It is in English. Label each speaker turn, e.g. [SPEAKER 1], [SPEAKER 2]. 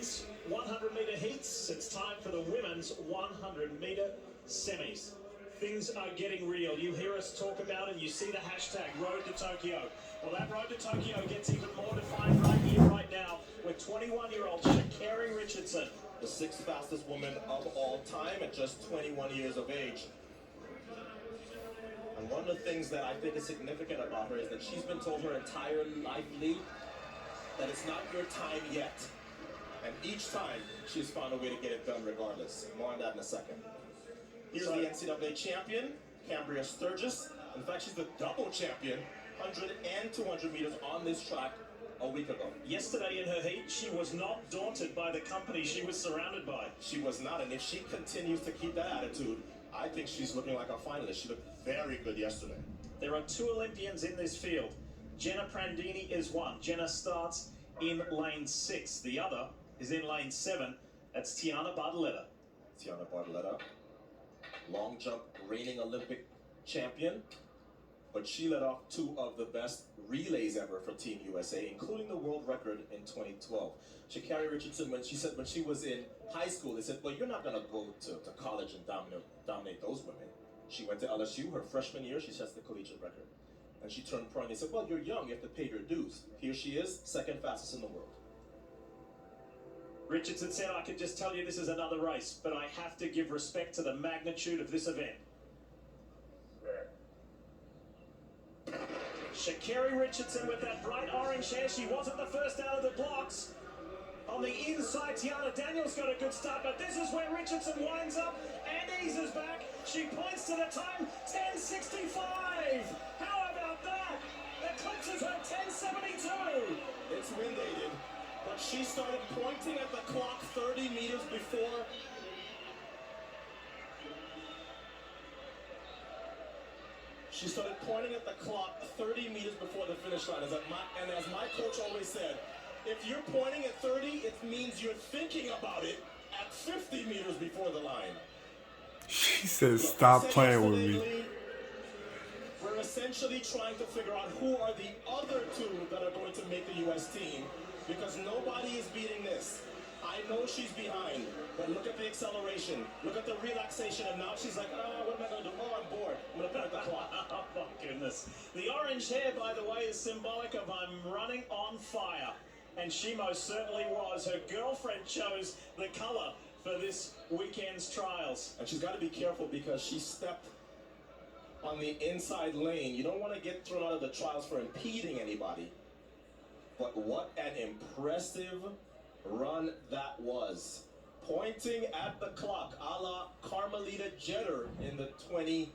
[SPEAKER 1] men's 100-meter heats. It's time for the women's 100-meter semis. Things are getting real. You hear us talk about it, you see the hashtag Road to Tokyo. Well, that Road to Tokyo gets even more defined right here, right now, with 21-year-old Sha'Carri Richardson.
[SPEAKER 2] The sixth fastest woman of all time at just 21 years of age. And one of the things that I think is significant about her is that she's been told her entire life, Lee, that it's not your time yet. And each time, she's found a way to get it done regardless. More on that in a second. Here's the NCAA champion, Cambria Sturgis. In fact, she's the double champion, 100 and 200 meters on this track a week ago.
[SPEAKER 1] Yesterday in her heat, she was not daunted by the company she was surrounded by.
[SPEAKER 2] She was not, and if she continues to keep that attitude, I think she's looking like a finalist. She looked very good yesterday.
[SPEAKER 1] There are two Olympians in this field. Jenna Prandini is one. Jenna starts in lane 6. The other is in lane 7. That's Tiana Bartoletta.
[SPEAKER 2] Tiana Bartoletta, long jump reigning Olympic champion, but she led off two of the best relays ever for Team USA, including the world record in 2012. Sha'Carri Richardson, when she was in high school, they said, well, you're not going to go to college and dominate those women. She went to LSU her freshman year, she sets the collegiate record. And she turned pro and they said, well, you're young, you have to pay your dues. Here she is, second fastest in the world.
[SPEAKER 1] Richardson said, I could just tell you this is another race, but I have to give respect to the magnitude of this event. Sha'Carri Richardson with that bright orange hair. She wasn't the first out of the blocks. On the inside, Tiana Daniels got a good start, but this is where Richardson winds up and eases back. She points to the time, 10:65. How about that? Eclipses her 10:72.
[SPEAKER 2] It's wind-aided, but she started pointing at the clock 30 meters before. She started pointing at the clock 30 meters before the finish line. And as my coach always said, if you're pointing at 30, it means you're thinking about it at 50 meters before the line.
[SPEAKER 3] She says, stop playing with me.
[SPEAKER 2] We're essentially trying to figure out who are the other two that are going to make the U.S. team, because nobody is beating this. I know she's behind, but look at the acceleration. Look at the relaxation, and now she's like, oh, what am I going to do? Oh, I'm bored. I'm going to put the clock.
[SPEAKER 1] Oh, my goodness. The orange hair, by the way, is symbolic of I'm running on fire. And she most certainly was. Her girlfriend chose the color for this weekend's trials.
[SPEAKER 2] And she's got to be careful because she stepped on the inside lane. You don't want to get thrown out of the trials for impeding anybody. But what an impressive run that was. Pointing at the clock, a la Carmelita Jeter in the 20